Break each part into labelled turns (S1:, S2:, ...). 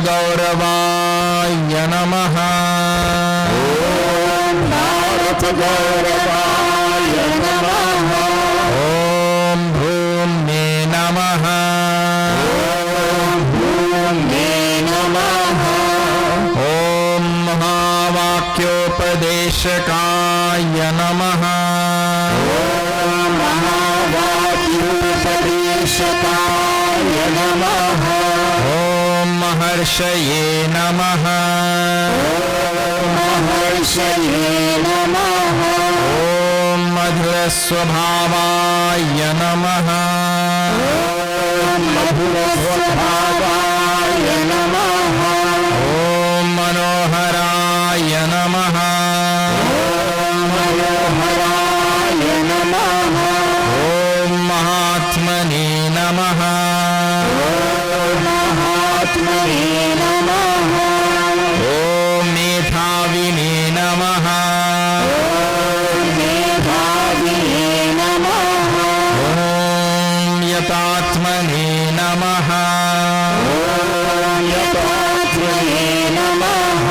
S1: गौरवाय नमः। ओम भारत गौरवाय नमः। ओम भूम्ये नमः। ओम भूम्ये नमः। ओम महावाक्योपदेशकाय नमः। ओम महावाक्योपदेशकाय नमः। महर्षये नमः। ओम महर्षये नमः। ओम मधुरस्वभावाय नमः। ओम मधुरस्वभावाय नमः। ओम मनोहराय नमः। ओम मनोहराय नमः। ओम महात्मने नमः। ओम मेधाविने नमः। ओम मेधाविने नमः। ओम यतात्मने नमः। ओम यतात्मने नमः।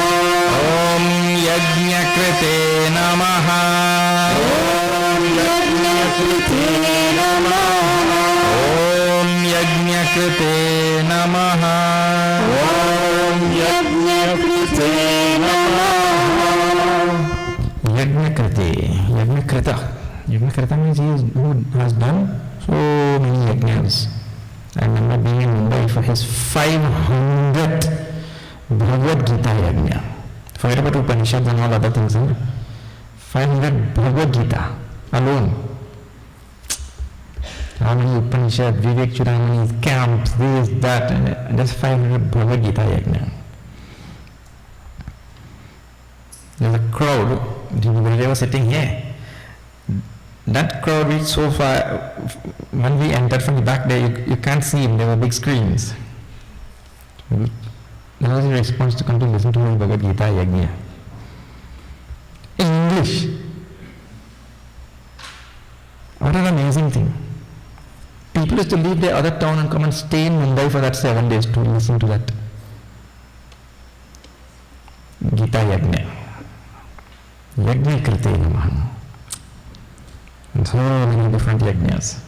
S1: ओम यज्ञकृते नमः। ओम यज्ञकृते नमः। ओम यज्ञकृते नमः। Yajnakrita means he who has done so many yajnas. I remember being in Mumbai for his 500th Bhagavad Gita yajna. Forget about Upanishads and all other things. 500 Bhagavad Gita alone. How many Upanishads, Vivek Chudamani, camps, this, that, and just 500 Bhagavad Gita yajna. There's a crowd, when they were sitting here. That crowd reached so far, when we entered from the back there, you can't see him, there were big screens. That was his response to come to listen to his Bhagavad Gita yajna. In English. What an amazing thing. People used to leave their other town and come and stay in Mumbai for that 7 days to listen to that Gita yajna. Yajnakrite namaha. And so many different yajnas.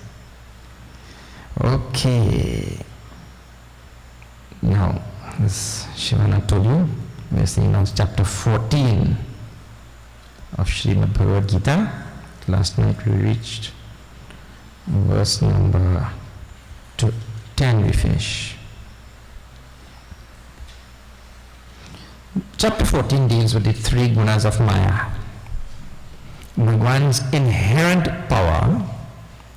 S1: Okay. Now, as Shivana told you, we are seeing now chapter 14 of Srimad Bhagavad Gita. Last night we reached verse number 10 we finish. Chapter 14 deals with the 3 gunas of Maya. Bhagwan's inherent power,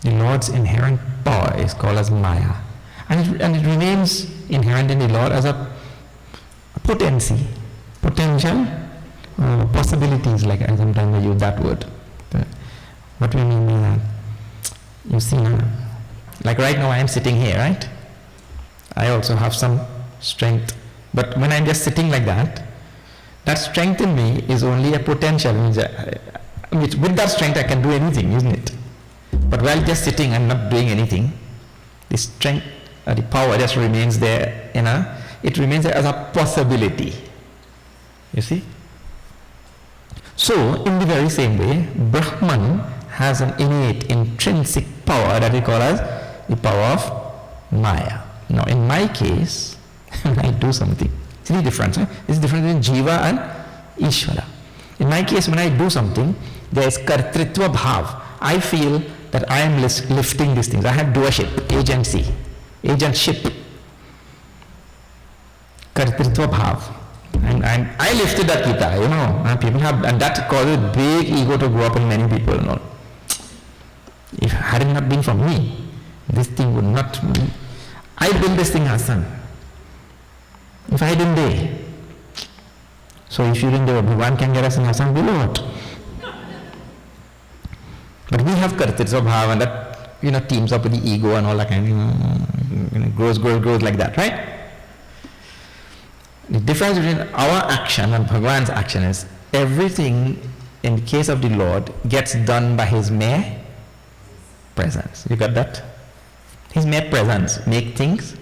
S1: the Lord's inherent power is called as Maya. And it remains inherent in the Lord as a potency, potential, possibilities, like I sometimes use that word. What do you mean by that? You see now, like right now I am sitting here, right? I also have some strength. But when I'm just sitting like that strength in me is only a potential. With that strength I can do anything, isn't it? But while just sitting and not doing anything, the strength, the power just remains there, it remains there as a possibility. You see? So, in the very same way, Brahman has an innate, intrinsic power that we call as the power of Maya. Now, in my case, when I do something, see the difference, This is the difference between Jiva and Ishvara. In my case, when I do something, there is kartritva bhav. I feel that I am lifting these things. I have doership, agentship. Kartritva bhav. And I lifted that Gita, and people have, and that causes big ego to grow up in many people, If it had not been for me, this thing would not, I built this thing, Hassan. If I didn't dare. So if you didn't dare, Bhagavan can get us in Hassan, we know what. But we have kartritva bhav, and that, teams up with the ego and all that kind of, grows like that, right? The difference between our action and Bhagavan's action is everything in the case of the Lord, gets done by His mere presence. You got that? His mere presence make things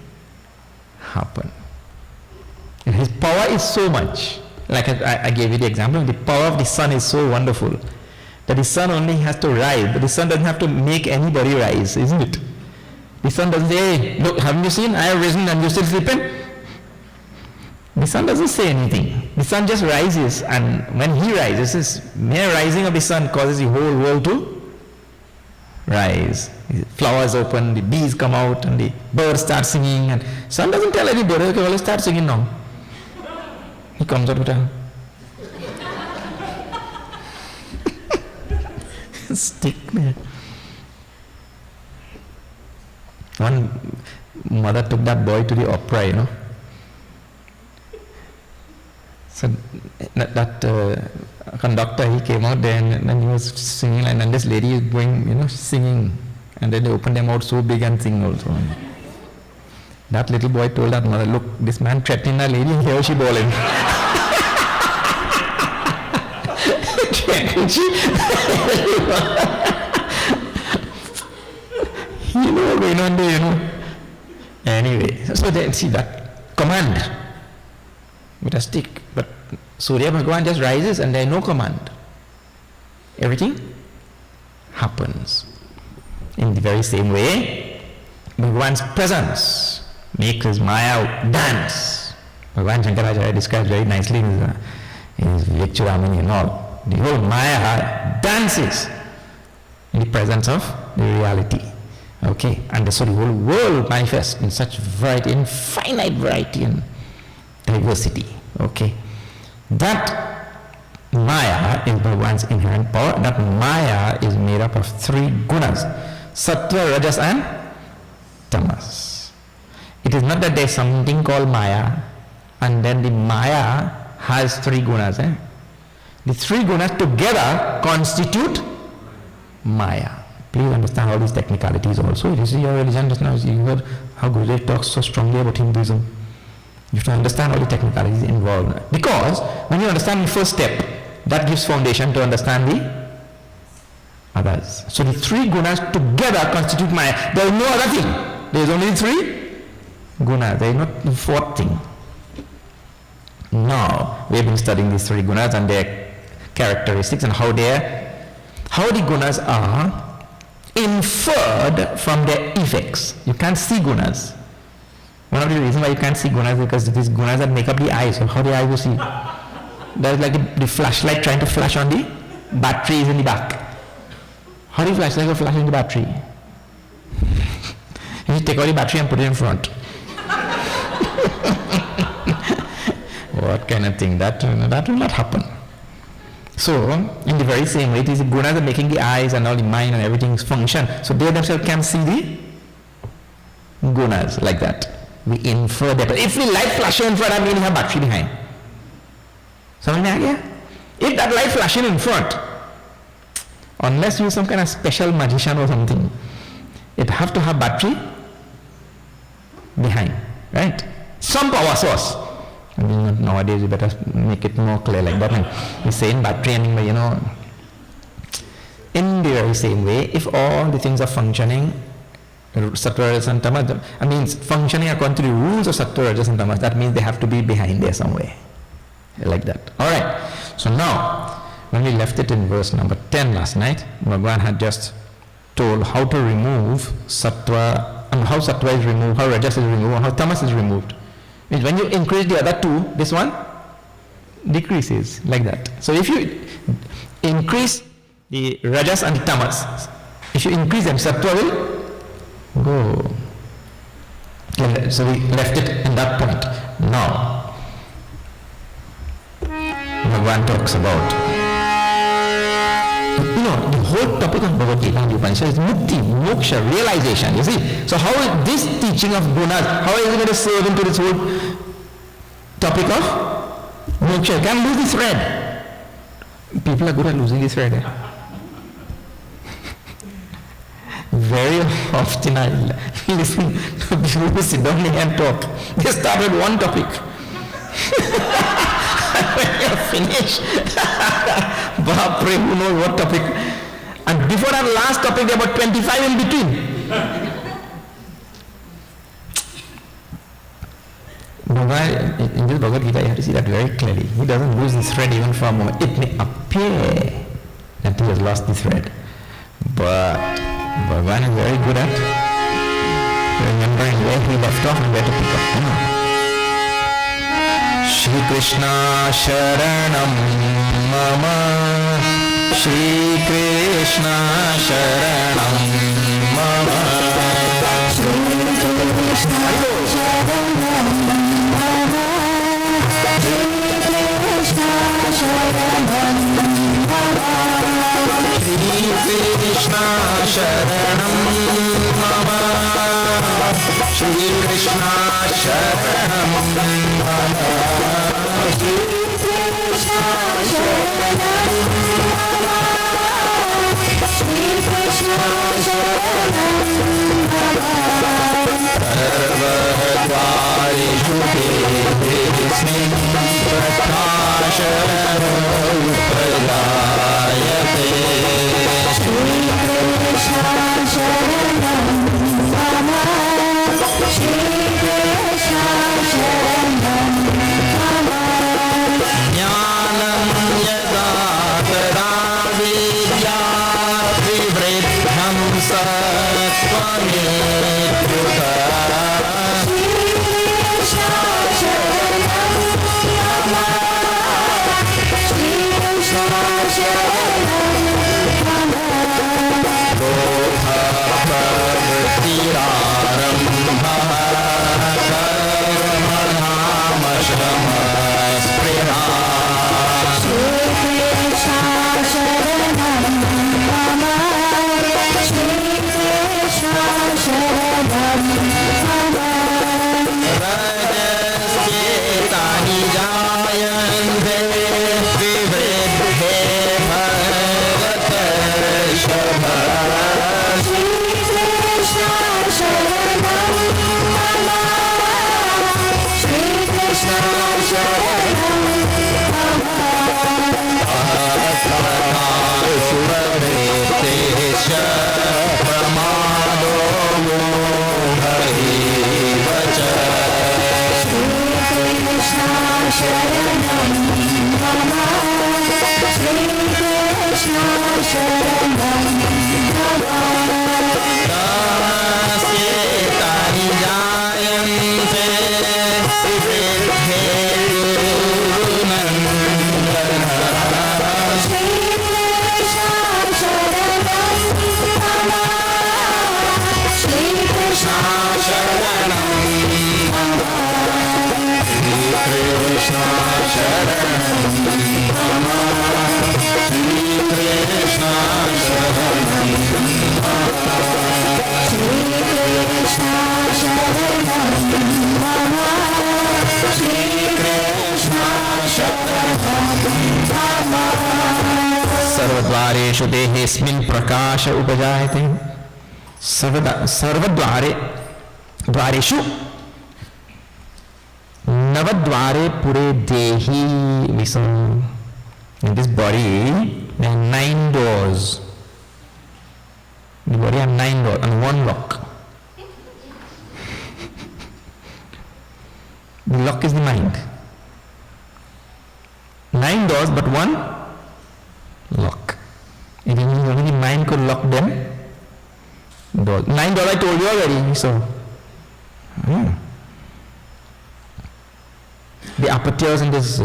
S1: happen. And His power is so much. Like I gave you the example, the power of the sun is so wonderful that the sun only has to rise, but the sun doesn't have to make anybody rise, isn't it? The sun doesn't say, hey, look, haven't you seen? I have risen and you're still sleeping. The sun doesn't say anything. The sun just rises, and when he rises, this mere rising of the sun causes the whole world to rise. The flowers open, the bees come out, and the birds start singing, and sun doesn't tell anybody, okay, well, let's start singing now. He comes out with a stick there. One mother took that boy to the opera, you know. So that conductor, he came out there and he was singing, and then this lady is going, you know, singing, and then they opened them out so big and sing also. That little boy told that mother, look, this man threatening that lady, here she bawling. You know, going on there, you know. Anyway, so then see that command with a stick, but Surya Bhagavan just rises and there is no command. Everything happens. In the very same way, Bhagavan's presence makes his Maya dance. Bhagavan Shankaracharya describes very nicely in his Vikchuramani and all. The whole Maya dances in the presence of the reality. Okay, and so the whole world manifests in such variety, infinite variety and diversity. Okay, that Maya is Bhagavan's inherent power. That Maya is made up of three gunas: sattva, rajas, and tamas. It is not that there is something called Maya, and then the Maya has three gunas. The three gunas together constitute Maya. Please understand all these technicalities also. You see your religion just now, you heard how Gurudev talks so strongly about Hinduism. You have to understand all the technicalities involved. Because when you understand the first step, that gives foundation to understand the others. So the three gunas together constitute Maya. There is no other thing. There is only three gunas. There is not the fourth thing. Now, we have been studying these three gunas and their characteristics and how the gunas are inferred from their effects. You can't see gunas. One of the reasons why you can't see gunas is because these gunas that make up the eyes. So how the eye will see? That is like the flashlight trying to flash on the batteries in the back. How do you flashlight will flash in the battery? You take out the battery and put it in front. What kind of thing? That will not happen. So, in the very same way, it is the gunas are making the eyes and all the mind and everything function. So they themselves can see the gunas like that. We infer that. If the light flashes in front, I mean you have battery behind. If that light flashing in front, unless you're some kind of special magician or something, it have to have battery behind, right? Some power source. I mean, nowadays you better make it more clear like that. The same battery, and you know, in the very same way, if all the things are functioning, sattva, rajas, and tamas, I mean, functioning according to the rules of sattva, rajas, and tamas, that means they have to be behind there somewhere, like that. All right. So now, when we left it in verse number 10 last night, Bhagavan had just told how to remove sattva, and how sattva is removed, how rajas is removed, and how tamas is removed. When you increase the other two, this one decreases like that. So if you increase the rajas and the tamas, if you increase them, sattva will go. Okay, so we left it in that point. Now, Bhagavan talks about, the whole topic of Bhagavad Gita and the Upanishad is mukti, moksha, realization, you see. So how is this teaching of gunas, how is it going to serve into this whole topic of moksha? You can't lose the thread. People are good at losing the thread. Very often I listen to people who sit down here and talk. They start with one topic. When you're finished, Bapre, who knows what topic. And before our last topic, there were about 25 in between. Bhagavan, in this Bhagavad Gita, you have to see that very clearly. He doesn't lose his thread even for a moment. It may appear that he has lost the thread, but Bhagavan is very good at remembering where he left off and where to pick up. Shri Krishna Sharanam Mama, Shri Krishna Sharanam Mama, Shri Krishna Sharanam Mama, Shri Krishna Sharanam Mama, Shri Krishna Sharanam Mama, Shri Krishna Sharanam Mama, Shri Krishna Sharanam Mama, Shri Krishna Sharanam Mama, Sarvadvarishu Desmin Prakashananda Upayayate, Shri Krishna Sharanam Mama, Shri Krishna Sharanam Mama, Jnanam Yada Tada Vidya Vivriddham Sattva Nitruta, Shri Krishna Sharanam Mama, Shri Krishna Sharanam Mama, Bodha Bhaktirarambha Karmanamaśrama Shri Krishna Sharanam Mama, Shri Krishna Sharanam Mama, Rajasyetani Jayante Vivriddhe Bhagatashabha, Shri Krishna Sharanam Mama, Shri Krishna Sharanam Mama, Suravretesha Pramado Mohahivacha, Shri Krishna Sharanam Mama, Shri Krishna Sharanam Mama, Rasyetani Jayante Vivriddhe Nandana, Shri Krishna Sharanam Mama, Shri Krishna Sharanam Mama, Shri Krishna Sharanam Mama, Shri Krishna Sharanam Mama, Shri Krishna Sharanam Mama, Shri Krishna Sharanam Mama. Sarvadvareshu dehesmin prakasha upajayate. Sarvadvareshu Navadvare pure dehi. We saw in this body there are 9 doors. The body has 9 doors and 1 lock. The lock is the mind. 9 doors but 1 lock. It means only the mind could lock them. Doors. 9 doors I told you already. So the apertures in this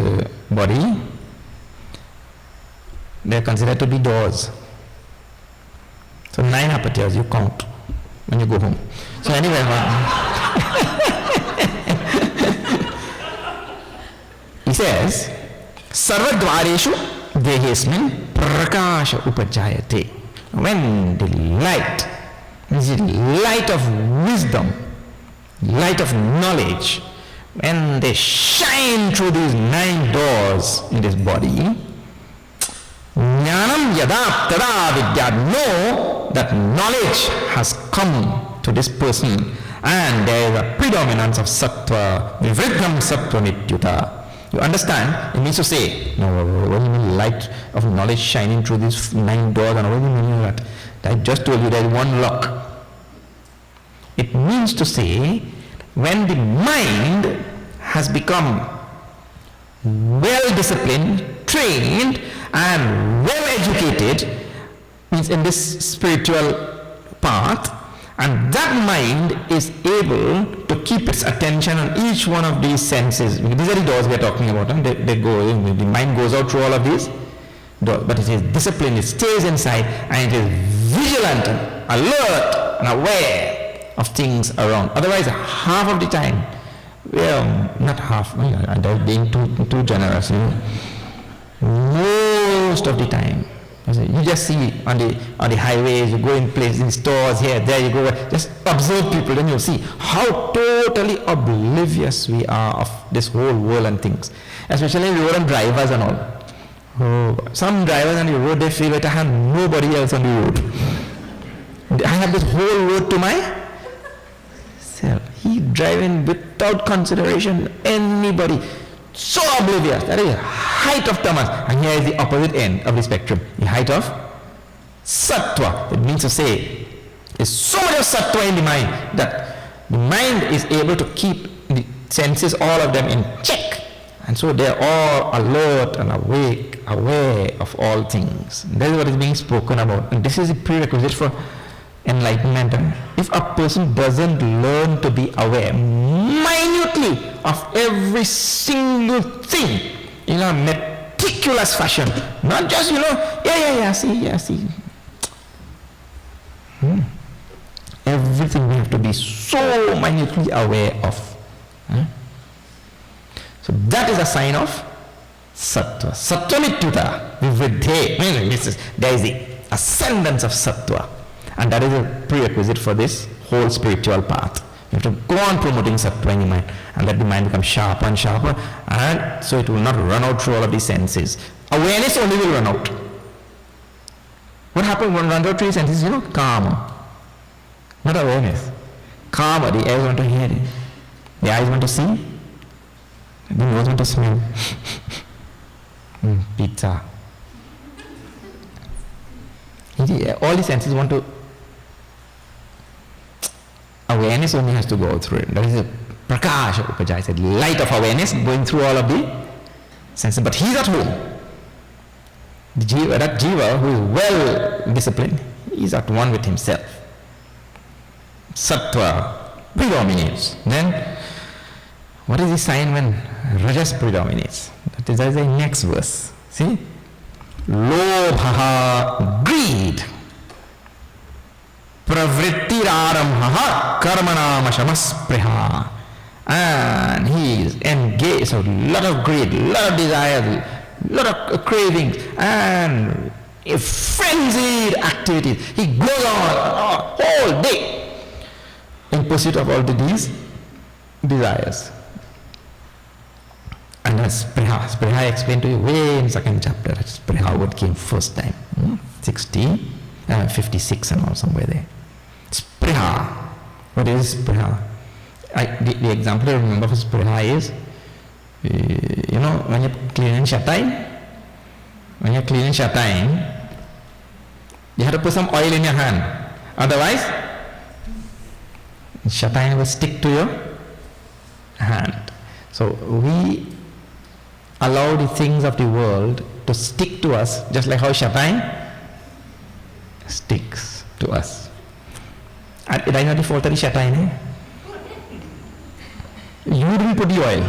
S1: body, they are considered to be doors. So 9 apertures you count when you go home. So anyway, he says, Sarvadvareshu dehesmin prakasha upajayate. When the light, this is light of wisdom, light of knowledge, when they shine through these 9 doors in this body, Jnanam yada tada vidya, know that knowledge has come to this person and there is a predominance of sattva, vivriddham sattva nityuta. You understand? It means to say, no, what do you mean light of knowledge shining through these 9 doors, and what do you mean that? I just told you there is one lock. It means to say, when the mind has become well disciplined, trained, and well educated, means in this spiritual path, and that mind is able to keep its attention on each one of these senses. These are the doors we are talking about. And they go, the mind goes out through all of these doors, but it is disciplined, it stays inside, and it is vigilant, alert, and aware of things around. Otherwise, half of the time, well, not half, I'm being too generous, most of the time, you just see on the highways, you go in places, in stores, here, there you go, just observe people, then you'll see how totally oblivious we are of this whole world and things. Especially road and drivers and all. Oh, some drivers on the road, they feel like I have nobody else on the road. I have this whole road to myself. He driving without consideration anybody. So oblivious. That is height of tamas. And here is the opposite end of the spectrum. The height of sattva. It means to say, there's so much of sattva in the mind that the mind is able to keep the senses, all of them, in check. And so they're all alert and awake, aware of all things. That is what is being spoken about. And this is a prerequisite for enlightenment. If a person doesn't learn to be aware minutely of every single thing in a meticulous fashion, not just, see. Everything we have to be so minutely aware of. So that is a sign of sattva. Sattva-nityuta vivriddhe. There is the ascendance of sattva. And that is a prerequisite for this whole spiritual path. You have to go on promoting sattva in your mind, and let the mind become sharper and sharper, and so it will not run out through all of these senses. Awareness only will run out. What happens when run out through senses? Karma. Not awareness. Karma. The ears want to hear it. The eyes want to see. The nose want to smell. Pizza. All the senses want to. Awareness only has to go through it. That is a prakasha, Upajjhaya said, light of awareness going through all of the senses. But he's at home. That jiva who is well disciplined, he's at one with himself. Sattva predominates. Then, what is the sign when rajas predominates? That is the next verse. See? Lobha, greed. Pravrittirarambha karmanam and he is engaged. So lot of greed, lot of desires, lot of cravings, and a frenzied activities. He goes on all day in pursuit of all these desires. And that's spriha. Spriha I explained to you way in second chapter. Spriha what came first time. 56 and all, somewhere there. Spriha. What is spriha? The example I remember for spriha is, when you're cleaning shatain, you have to put some oil in your hand. Otherwise, shatain will stick to your hand. So we allow the things of the world to stick to us, just like how shatain sticks to us. And it is not the fault of the shatain. You didn't put the oil.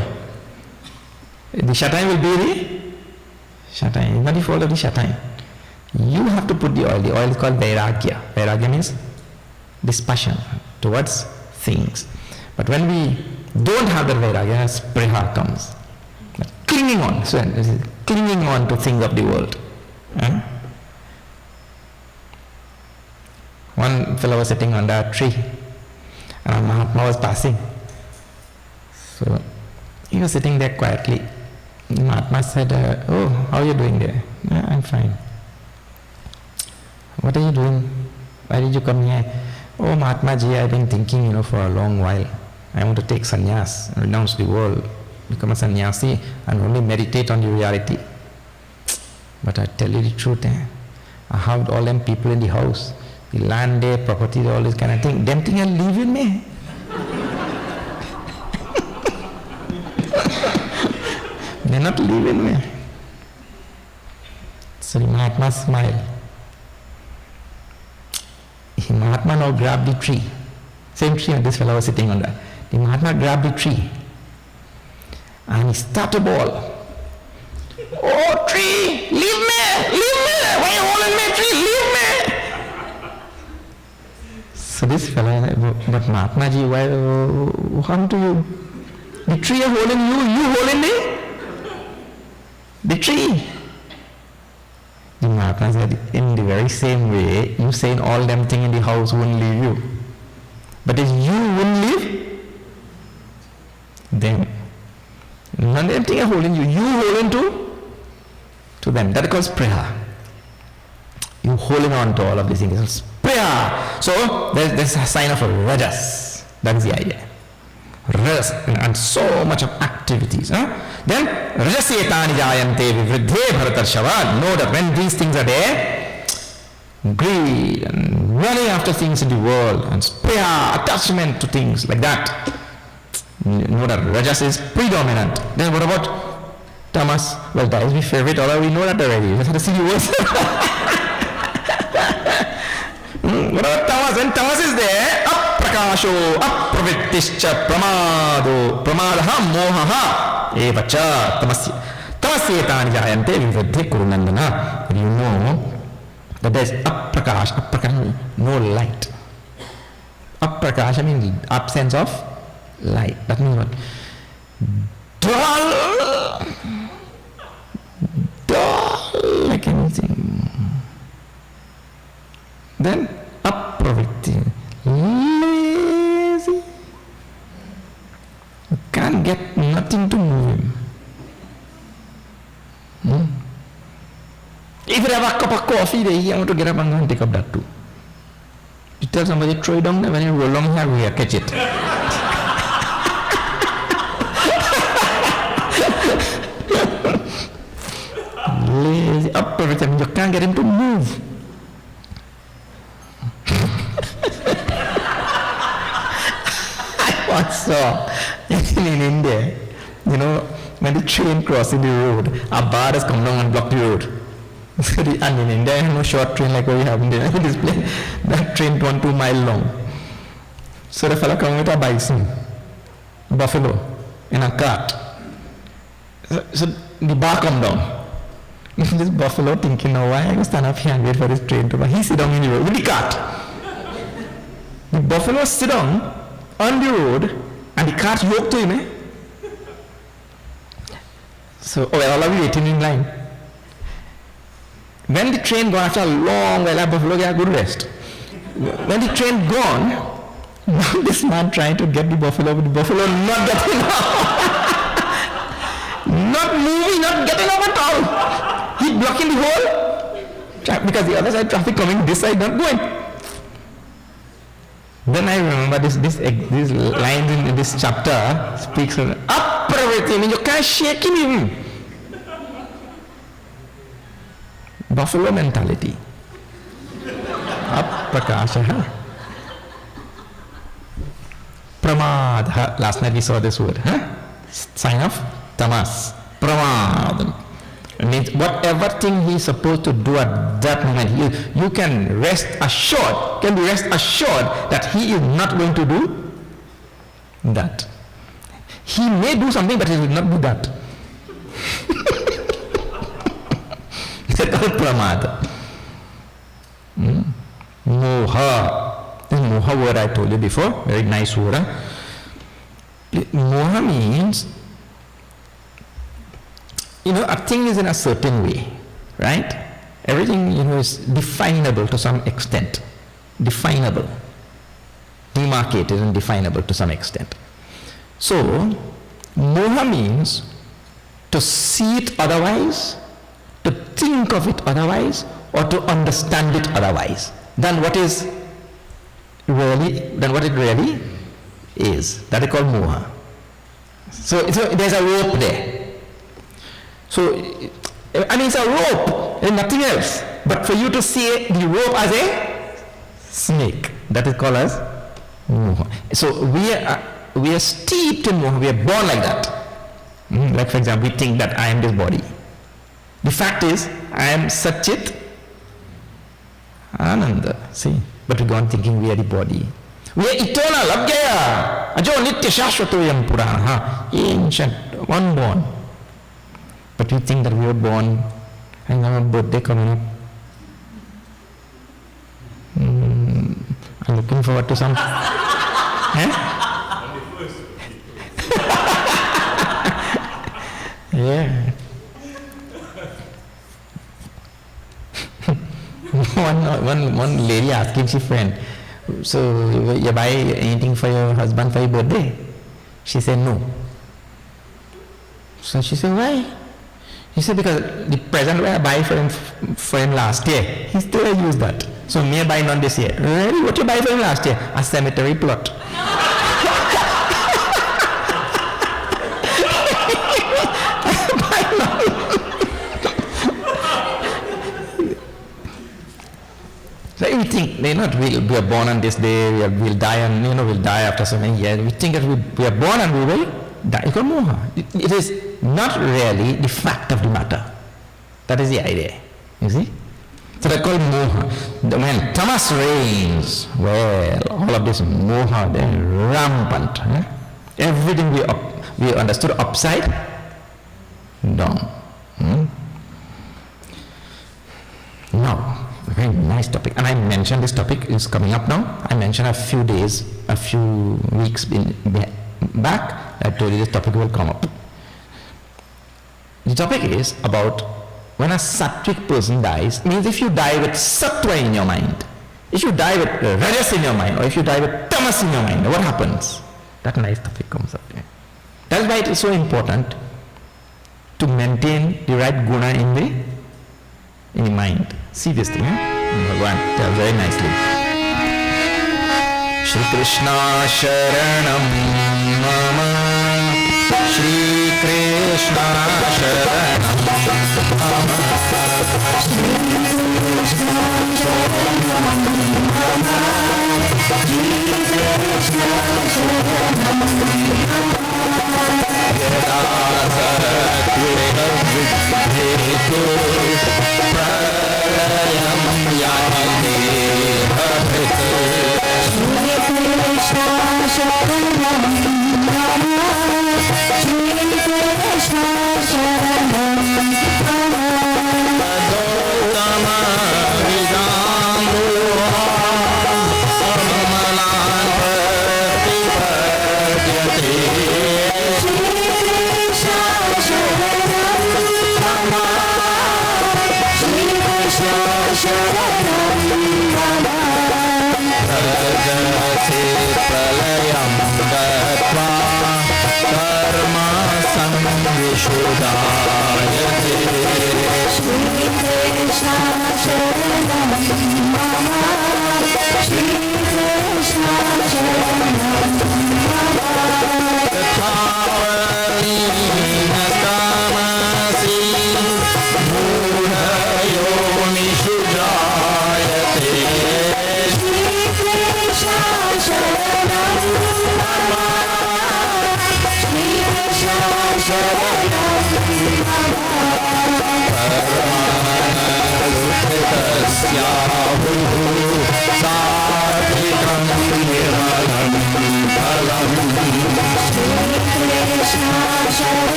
S1: The shatain will be the shatain. It's not the fault of the shatain. You have to put the oil. The oil is called vairagya. Vairagya means dispassion towards things. But when we don't have that vairagya, spriha comes. Clinging on. So clinging on to things of the world. One fellow was sitting under a tree, and a Mahatma was passing. So he was sitting there quietly. The Mahatma said, "Oh, how are you doing there?" "Yeah, I'm fine." "What are you doing? Why did you come here?" "Oh, Mahatma ji, I've been thinking, for a long while. I want to take sannyas and renounce the world." become a sannyasi and only meditate on the reality. But I tell you the truth, I have all them people in the house, the land there, property, all this kind of thing. Them things are leaving me. They're not leaving me. So the Mahatma smiled. The Mahatma now grabbed the tree. Same tree that this fellow was sitting under. The Mahatma grabbed the tree and he started to bawl. Oh tree, leave me! Leave me! Why are you holding me, tree? Leave me! So this fellow, but Mahatma ji, what happened to you? The tree is holding you, you holding me? The tree. The Mahatma said, in the very same way, you saying all them things in the house wouldn't leave you. But if you wouldn't leave, then none of them things are holding you. You holding to them. That is called prayer. You holding on to all of these things. It's prayer. So there's a sign of a rajas. That is the idea. Rajas and so much of activities. Then rajasetani jayante vivriddhe bharatarshava. Know that when these things are there, greed and running after things in the world and prayer, attachment to things like that, know that rajas is predominant. Then what about tamas? Well, that is my favorite, although we know that already. We just have to see the words. What about tamas? When tamas is there, aprakasho, apravittischa, pramado, pramadaha, mohaha, evacha, tamasyetani jayante vivriddhe kurunandana. You know that there is aprakasha, no light. Aprakasha means absence of light. That means what? Dull like anything. Then apravritti, lazy. You can't get nothing to move him. If you have a cup of coffee, you want to get up and go and take up that too. You tell somebody, throw it down there, when you roll along here, we catch it. Lazy, up everything, you can't get him to move. I once saw in India, when the train crossing the road, a bar has come down and blocked the road. And in India, I have no short train like what we have in there. This place, that train 2 miles long. So the fellow come with a bison, buffalo, in a cart. So the bar come down. This buffalo thinking, now why I go stand up here and wait for this train to pass? He sit down in the road with the cart. The buffalo sit down on the road and the cart yoked to him. So, all of you waiting in line. When the train gone, after a long while, that buffalo get a good rest. When the train gone, now this man trying to get the buffalo not getting up. Not moving, not getting up at all. He blocking the whole, because the other side traffic coming, this side not going. Then I remember these lines in this chapter speaks of up everything, you can't shake him even. Buffalo mentality. Aprakasha. Pramadha. Last night we saw this word. Sign of tamas. Pramad. It means whatever thing he is supposed to do at that moment, you can rest assured, that he is not going to do that. He may do something, but he will not do that. That's called pramada. Moha. The moha word I told you before, very nice word. Moha means, a thing is in a certain way, right? Everything, is definable to some extent. Definable. Demarcated and definable to some extent. So, moha means to see it otherwise, to think of it otherwise, or to understand it otherwise than what it really is. That is called moha. So there's a rope there. So, I mean, it's a rope and nothing else. But for you to see the rope as a snake, that is called as moha. So we are steeped in moha. We are born like that. Like for example, we think that I am this body. The fact is, I am Satchit Ananda. See, but we go on thinking we are the body. We are eternal. Abhyaya. Ajo nitya shashvatoyam purana. Ancient, unborn. But we think that we were born and our birthday coming up. I'm looking forward to some. Yeah. one lady asking her friend, so you buy anything for your husband for your birthday? She said no. So she said, why? He said, because the present I buy for him last year, he still used that. So me I buy none this year. Really? What you buy for him last year? A cemetery plot. So we think we are born on this day, we'll die, and we'll die after so many years. We think that we are born and we will die. It's called moha. It is not really the fact of the matter. That is the idea. You see? So that's called moha. When tamas reigns, well, all of this moha then rampant. Everything we understood upside down. Now, a very nice topic, and I mentioned this topic is coming up now. I mentioned a few weeks back. I told you this topic will come up. The topic is about when a sattvic person dies. Means if you die with sattva in your mind, if you die with rajas in your mind, or if you die with tamas in your mind, what happens? That nice topic comes up there. That's why it is so important to maintain the right guna in the mind. See this thing, Bhagavan tells very nicely. Shri Krishna Sharanam Mama, Shri Krishna Sharanam Mama, Shri Krishna Sharanam Mama, Shri Krishna Sharanam Shri Krishna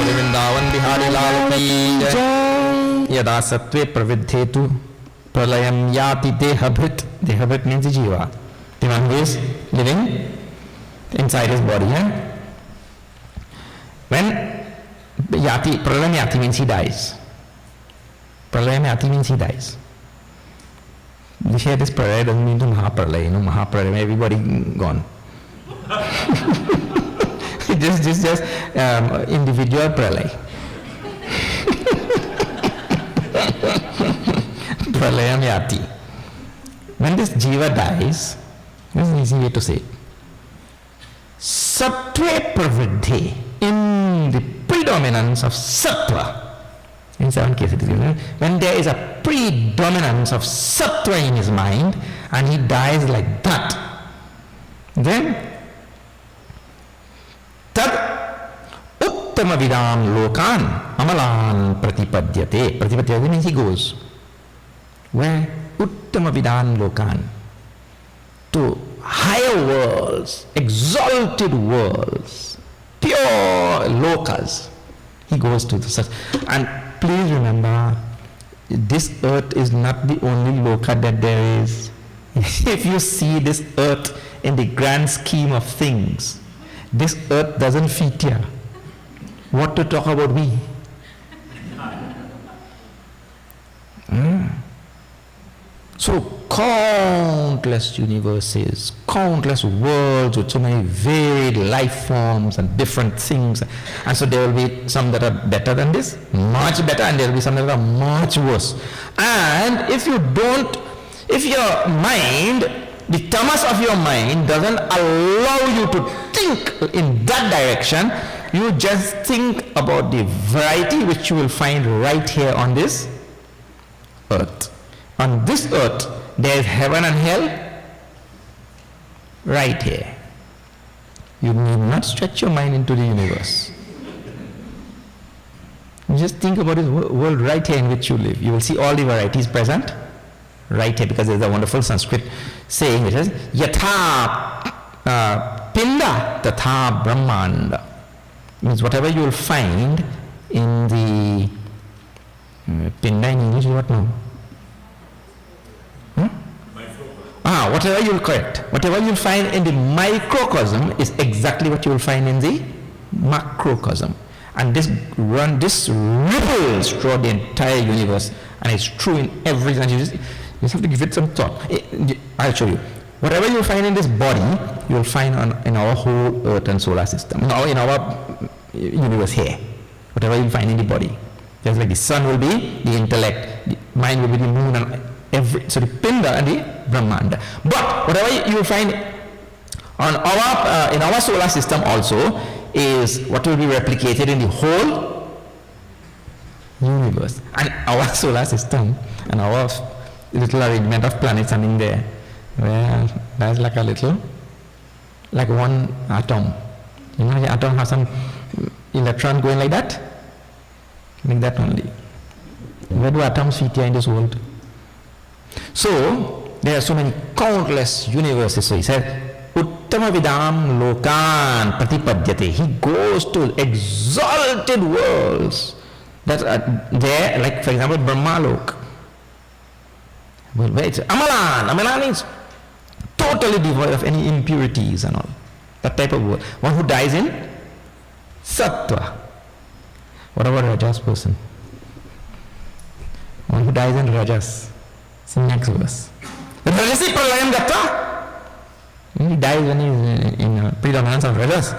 S1: Vrindavan Bihari Lal ki jai. Yada sattve pravidhetu pralayam yati dehabhrit. Dehabhrit means the jiva, the one who is living inside his body. When yati, pralayam yati means he dies. Pralayam yati means he dies. You hear this pralaya doesn't mean to Mahapralaya. You know, Mahapralaya, everybody gone. just individual pralay. Pralayam yati. When this jiva dies, this is an easy way to say it. Sattva pravidhe, in the predominance of sattva. In 7 cases it is given. When there is a predominance of sattva in his mind and he dies like that, then tad uttama vidam lokan amalan pratipadyate. Pratipadyate means he goes. Where? Uttama vidam lokan. To higher worlds, exalted worlds, pure lokas. He goes to the such. And please remember, this earth is not the only loka that there is. If you see this earth in the grand scheme of things, this earth doesn't fit here. What to talk about we? So countless universes, countless worlds with so many varied life forms and different things. And so there will be some that are better than this, much better, and there will be some that are much worse. And if you don't, if your mind, the tamas of your mind doesn't allow you to think in that direction, you just think about the variety which you will find right here on this earth. On this earth, there is heaven and hell right here. You need not stretch your mind into the universe. You just think about this world right here in which you live. You will see all the varieties present right here, because there is a wonderful Sanskrit saying which is Yatha Pinda Tatha Brahmanda. Means whatever you will find in the Pinda in English is what now? Whatever you'll correct. Whatever you'll find in the microcosm is exactly what you will find in the macrocosm. And this ripples throughout the entire universe, and it's true in everything. You just have to give it some thought. I'll show you. Whatever you find in this body, you'll find in our whole earth and solar system. Now in our universe here. Whatever you find in the body. Just like the sun will be the intellect, the mind will be the moon, and so the Pinda and the Brahmanda. But whatever you will find on our in our solar system also is what will be replicated in the whole universe. And our solar system and our little arrangement of planets standing there, well, that's like a little, like one atom. You know, the atom has some electron going like that. Like that only. Where do atoms fit here in this world? So there are so many countless universes. So he said, Uttama vidam lokan pratipadyate. He goes to exalted worlds that are there, like for example Brahmalok. Well, where it's Amalan. Amalan means totally devoid of any impurities and all. That type of world. One who dies in sattva. What about a Rajas person? One who dies in Rajas. It's the next verse. Rajasi pralayam gatta. He dies when he is in predominance of Rajas.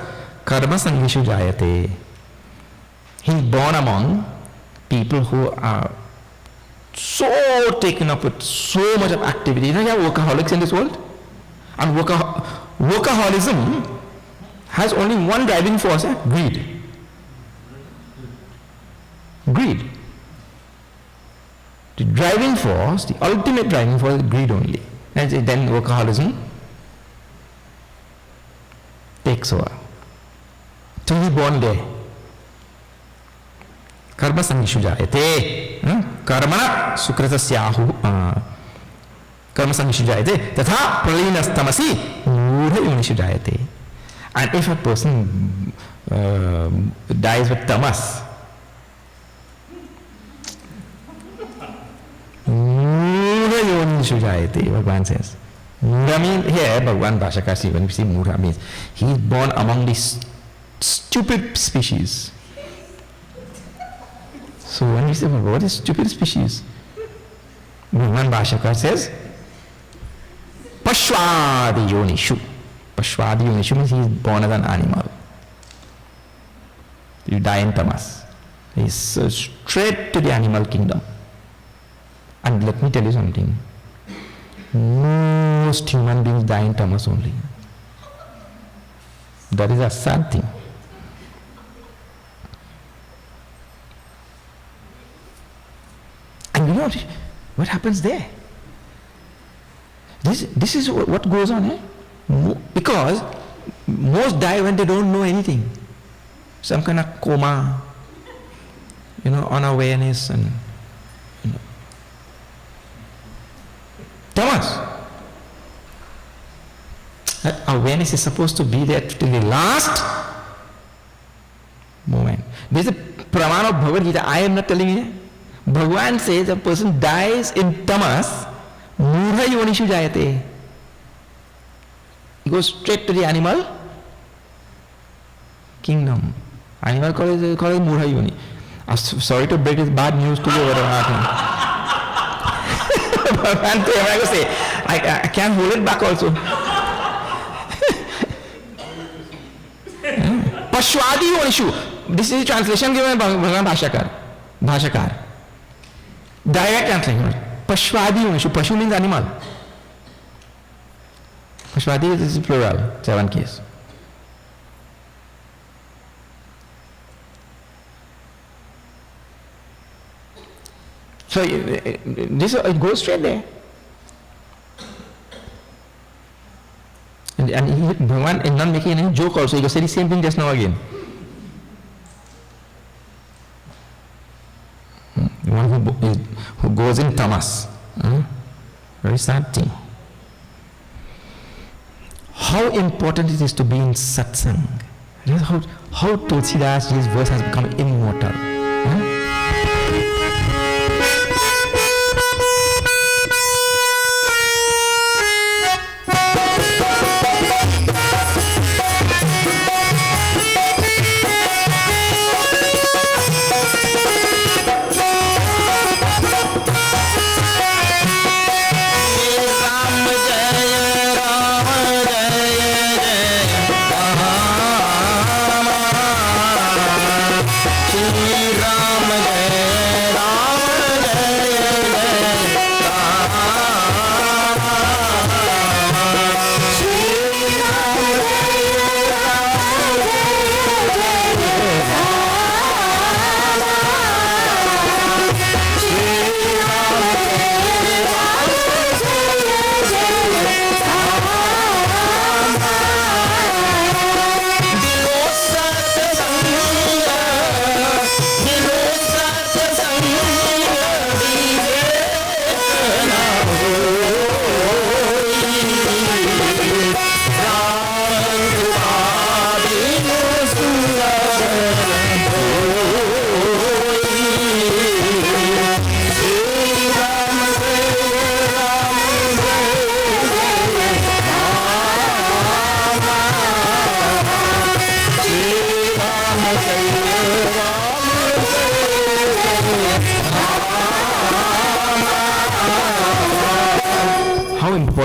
S1: Karma sangishu jayate. He is born among people who are so taken up with so much of activity. You know, you have workaholics in this world. And workaholism has only one driving force, greed. Greed. The driving force, the ultimate driving force is greed only. And then workaholism takes over. So he is born there. Karma sangishu jayate. Karma sukritasyahu. Karma sangishu jayate. Tatha pralinas tamasi mudha yonishu jayate. And if a person dies with tamas, mudha yonishu jayate, Bhagavan says. Mudha means, here Bhagavan Bhashakar, when we see mudha means, he is born among these stupid species. So when we say, what is stupid species? Bhagavan Bhashakar says, Pashwadi yonishu. Pashwadi yonishu means he is born as an animal. You die in tamas. He is straight to the animal kingdom. And let me tell you something. Most human beings die in tamas only. That is a sad thing. And you know what happens there? This is what goes on, eh? Because most die when they don't know anything. Some kind of coma, unawareness and tamas. That awareness is supposed to be there till the last moment. There is a Pramana of Bhagavad Gita. I am not telling you. Bhagavan says a person dies in tamas, mudha yonishu jayate. He goes straight to the animal kingdom. Animal called mudha yoni. Sorry to break this bad news to you over Bhagavan say, I can't hold it back also. Pashwadi yonishu. This is the translation given by Bhagavan Bhashakar. Direct translation. Pashwadi yonishu. Pashu means animal. Pashwadi is plural, 7 case. So it goes straight there. And Bhagavan is not making any joke also. He goes say the same thing just now again. One who goes in tamas. Very sad thing. How important it is to be in satsang. How Tulsidas, his verse has become immortal.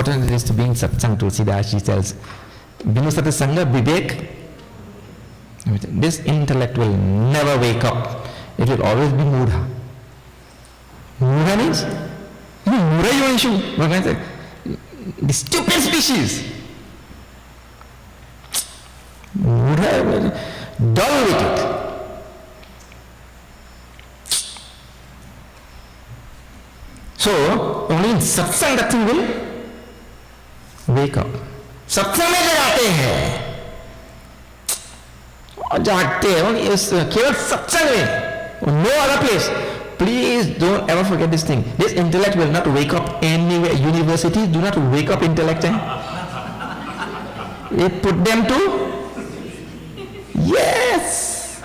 S1: important it is to be in satsang. Tulsidas, she tells, Vinusata Sangha, Vivek, this intellect will never wake up. It will always be Mudha. Mudha means, Mudha Yonishu, the stupid species. Mudha, dull witted. So, only in satsang that thing will wake up. Satsang में जो जाते हैं और जागते हैं केवल सत्संग में, no other place. Please don't ever forget this thing. This intellect will not wake up anywhere. Universities do not wake up intellect. They put them to, yes,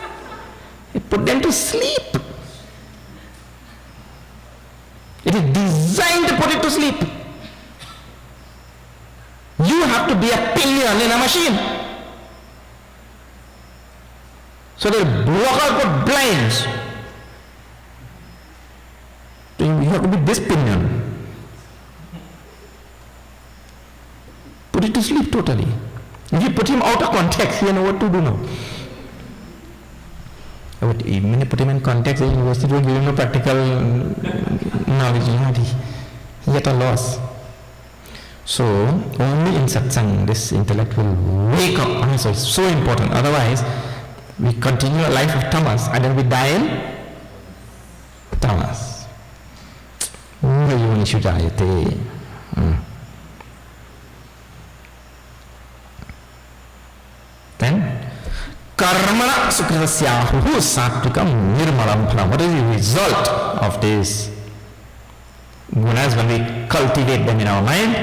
S1: they put them to sleep. It is designed to put it to sleep. You have to be a pillion in a machine. So they block out with blinds. So you have to be this pillion. Put it to sleep totally. If you put him out of context, you know what to do now. But even if you put him in context, the university will give him no practical knowledge. He at a loss. So, only in satsang this intellect will wake up. So it's so important. Otherwise, we continue a life of tamas and then we die in tamas. Then, karmana sukritasyahu satvikam nirmalam phalam. What is the result of this? Gunas, when we cultivate them in our mind,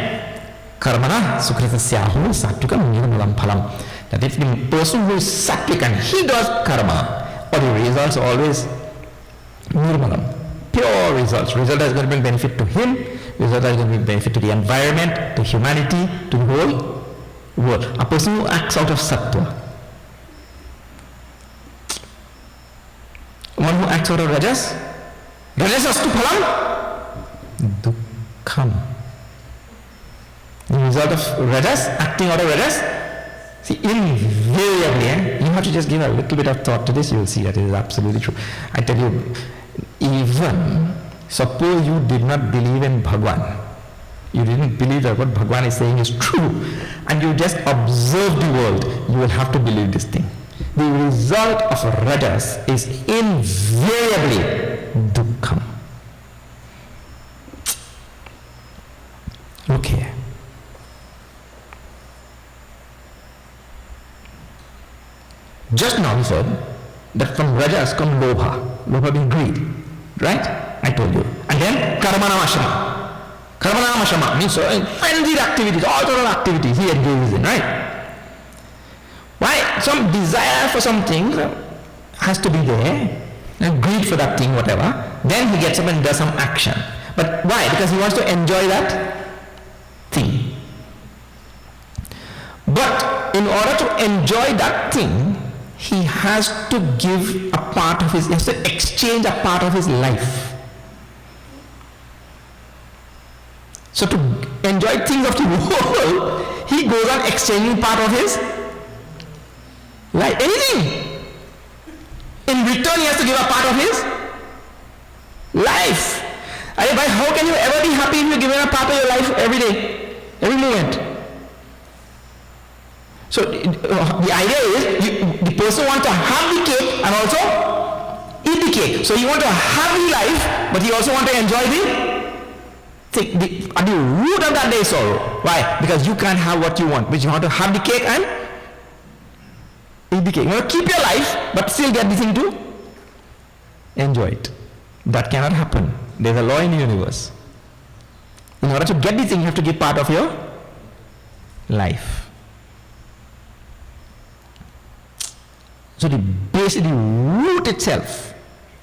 S1: karmana sukritasyahu satvikam nirmalam phalam. That if the person who is sattvic and he does karma, or the results are always nirmalam, pure results. Result is going to bring benefit to him, result is going to bring benefit to the environment, to humanity, to the whole world. A person who acts out of sattva, one who acts out of rajas, rajasastu phalam dukkham. The result of rajas, acting out of rajas, see, invariably, you have to just give a little bit of thought to this, you will see that it is absolutely true. I tell you, even suppose you did not believe in Bhagwan, you didn't believe that what Bhagwan is saying is true, and you just observe the world, you will have to believe this thing. The result of rajas is invariably dukkham. Look here. Just now we said that from rajas come lobha. Lobha being greed. Right? I told you. And then karmanamashama. Karmanamashama means frenzied activities, all sort of activities he engages in, right? Why? Some desire for something has to be there, and greed for that thing, whatever. Then he gets up and does some action. But why? Because he wants to enjoy that thing. But in order to enjoy that thing, he has to give a part of his, he has to exchange a part of his life. So to enjoy things of the world, he goes on exchanging part of his life. Anything. In return, he has to give a part of his life. How can you ever be happy if you're giving a part of your life every day, every moment? So the idea is, the person wants to have the cake and also eat the cake. So you want to have the life, but you also want to enjoy the thing. At the root of that there is sorrow. Why? Because you can't have what you want, but you want to have the cake and eat the cake. You want to keep your life, but still get the thing to enjoy it. That cannot happen. There's a law in the universe. In order to get the thing, you have to give part of your life. So the root itself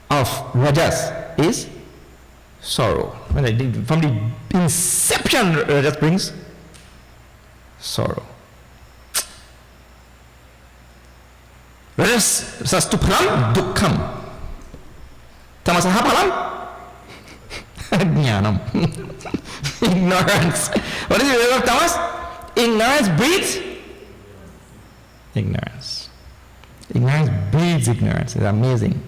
S1: of rajas is sorrow. From the inception, rajas brings sorrow. Rajas sastu phalam dukkham. Tamasaha phalam Jnanam. Ignorance. What is the word of tamas? Ignorance breeds ignorance. Ignorance breeds ignorance. It's amazing.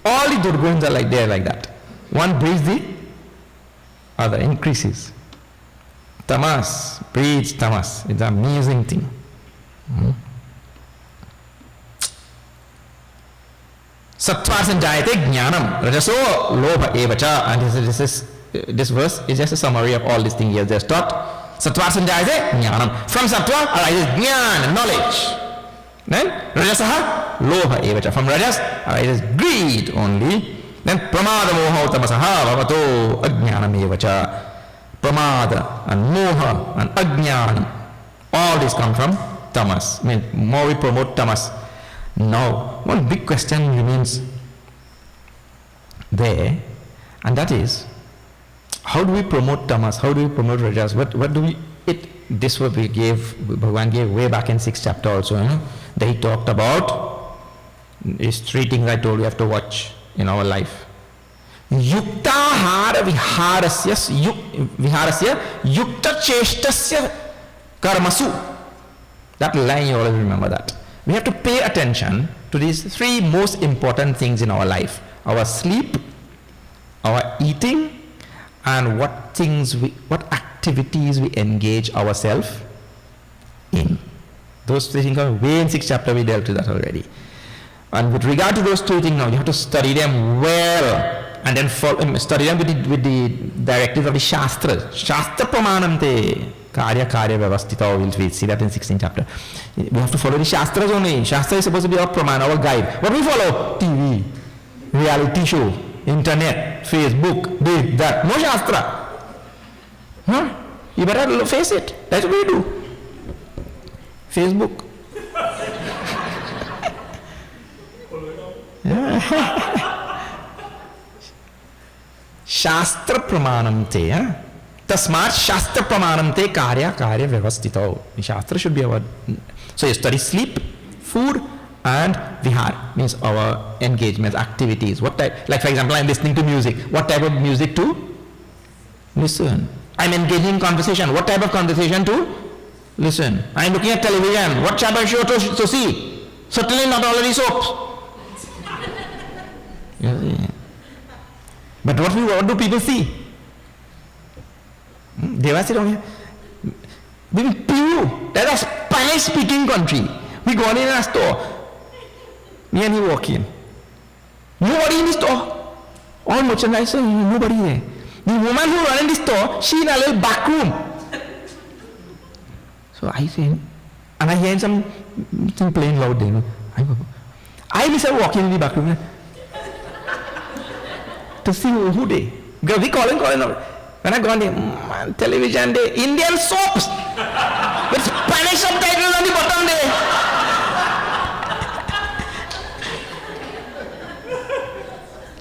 S1: All the Durguns are like that. One breeds the other, increases. Tamas breeds tamas. It's an amazing thing. Sattva sanjayate jnanam rajaso lobha evacha. And this verse is just a summary of all these things he has just taught. Sattva sanjayate jnanam. From sattva arises jnana, knowledge. Then rajasaha lobha evacha. From rajas arises greed only. Then pramada moha tamasaha bhavato ajnanam evacha. Pramada and moha and ajnanam. All this come from tamas. I mean, more we promote tamas. Now, one big question remains there, and that is, how do we promote tamas? How do we promote rajas? What do we? This what we gave. Bhagavan gave way back in 6th chapter also. That he talked about these 3 things I told you have to watch in our life. Yuktahara viharasya yukta cheshtasya karmasu. That line you always remember that. We have to pay attention to these 3 most important things in our life: our sleep, our eating, and what activities we engage ourselves in. Those 3 things are way in 6th chapter, we dealt with that already. And with regard to those 2 things now, you have to study them well, and then study them with the directives of the Shastra. Shastra pramanante. Karya vyavastita, we'll see that in 16th chapter. We have to follow the Shastras only. Shastra is supposed to be our pramana, our guide. What we follow? TV, reality show, internet, Facebook, this, that. No Shastra. Huh? You better face it. That's what we do. Facebook. Shastra pramanante. Tasmat Shastra pramanante karya vyavastito. Shastra should be our. So you study sleep, food, and vihar, means our engagements, activities. What type? Like for example, I'm listening to music. What type of music to listen? I'm engaging in conversation. What type of conversation to listen? I'm looking at television. What type of show to see? Certainly not already soaps. But what do people see? Deva sit down here. In Peru, that's a Spanish-speaking country. We go in a store. Me and he walk in. Nobody in the store. All merchandise, nobody there. The woman who ran in the store, she in a little back room. So I say, and I hear something playing loud there. I myself walk in the back room to see who they. Because we calling. When I go on the television, the Indian soaps with Spanish subtitles on the bottom there.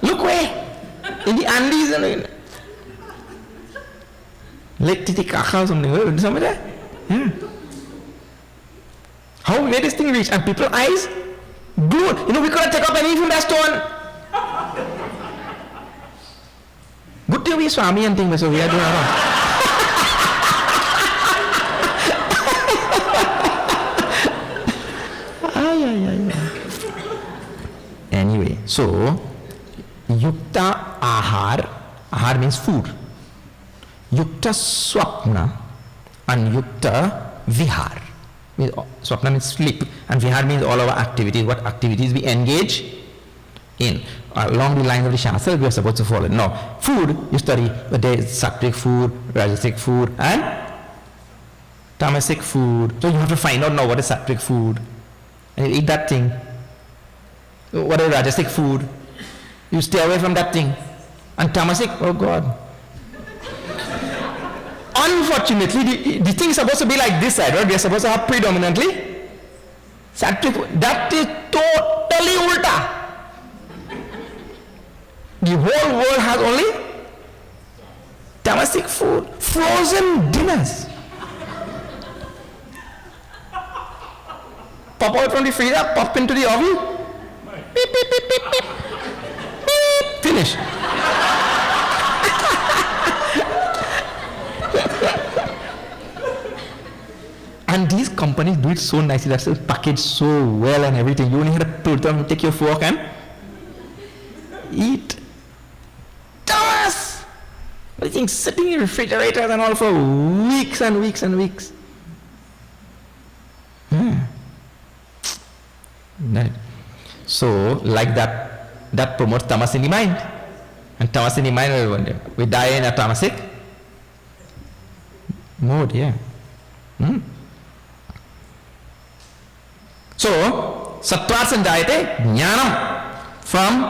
S1: Look where in the Andes and Lake Titicaca or something. Somewhere there. Yeah. How where this thing reach? And people's eyes glued. We couldn't take up anything from that stone. Good thing we Swami and things, so we are doing around. Anyway, so yukta ahar means food. Yukta swapna and yukta vihar. Swapna means sleep, and vihar means all our activities, what activities we engage in. Along the lines of the Shastra, we are supposed to follow. No, food, you study the day sattvic food, rajasic food, and tamasic food. So you have to find out now what is sattvic food, and you eat that thing. What is rajasic food? You stay away from that thing. And tamasic, oh God. Unfortunately, the thing is supposed to be like this side, right? We are supposed to have predominantly sattvic food. That is totally ulta. The whole world has only tamasic food, frozen dinners. Pop out from the freezer, pop into the oven, beep, beep, beep, beep, beep, beep, finish. looks so nicely, that's packaged so well and everything. You only had to put them, take your fork and eat. Tamas! Everything sitting in refrigerators and all for weeks and weeks and weeks. Right. So, like that promotes tamas in the mind. And tamas in the mind, we die in a tamasic mode, yeah. So, sattva sanjayate jnanam. From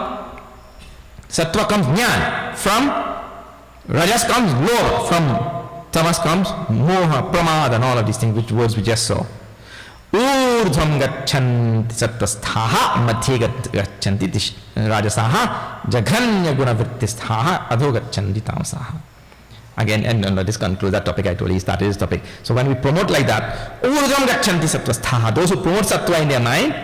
S1: sattva comes jnana. From rajas comes loha. From tamas comes moha, pramada, and all of these things, which words we just saw. Urdhvam gacchanti sattvasthaha, madhye gacchanti rajasaha, jaghanya guna vrittisthaha, adho gacchanti tamasaha. Again, and this concludes that topic I told you, he started this topic. So when we promote like that, urdhvam gacchanti sattvasthaha, those who promote sattva in their mind,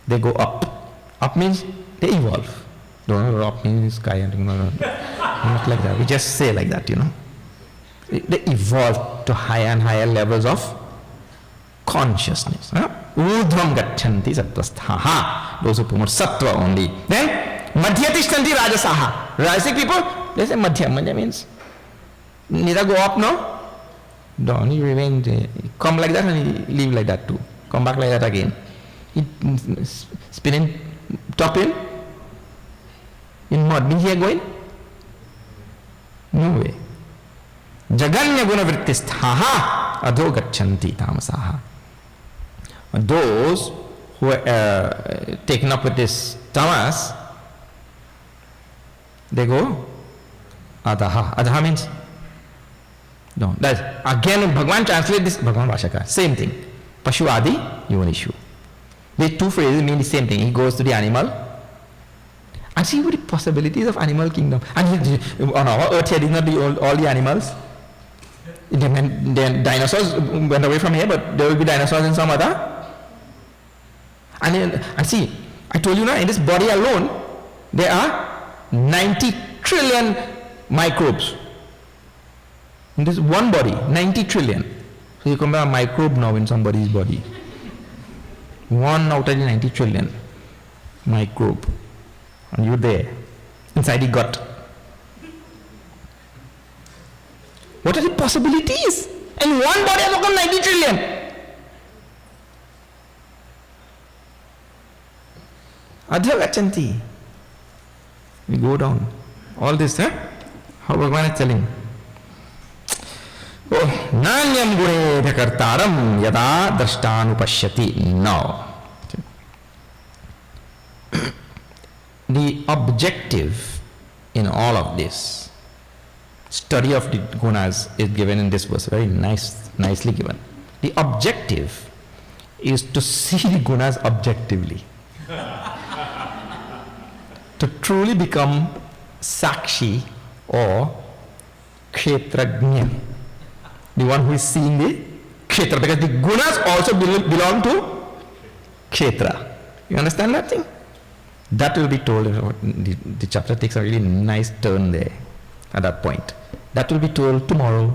S1: they go up. Up means they evolve. Don't know, up means sky and not like that. We just say like that, you know. They evolve to higher and higher levels of consciousness. Urdhvam gacchanti sattvasthaha. Those who promote sattva only. Then, madhyatishtanti rajasaha. Rajasic people, they say madhya. Madhya means neither go up, no? Don't. You remain, come like that and leave like that too. Come back like that again. Spinning top in mud. Means he going? No way. Jaganya guna vrittisthaha adho gacchanti tamasaha. Those who are taken up with this tamas, they go adaha. Adaha means no. That's again Bhagavan translate this Bhagavan Vashaka. Same thing. Pashu adi yonishu. These two phrases mean the same thing. He goes to the animal and see what the possibilities of animal kingdom. And on our earth here, these are not all the animals. Then dinosaurs went away from here, but there will be dinosaurs in some other. And see, I told you now, in this body alone, there are 90 trillion microbes. In this one body, 90 trillion. So you compare a microbe now in somebody's body. 1 out of the 90 trillion microbe. And you're there, inside the gut. What are the possibilities? And one body has become 90 trillion. Adha gacchanti. We go down. All this, how Bhagavan is telling. Oh, nanyam gune kartaram yada drashtanupashyati. Now, the objective in all of this study of the gunas is given in this verse, very nicely given. The objective is to see the gunas objectively. To truly become sakshi or kshetrajna, the one who is seeing the kshetra, because the gunas also belong to kshetra. You understand that thing? That will be told. The chapter takes a really nice turn there at that point. That will be told tomorrow.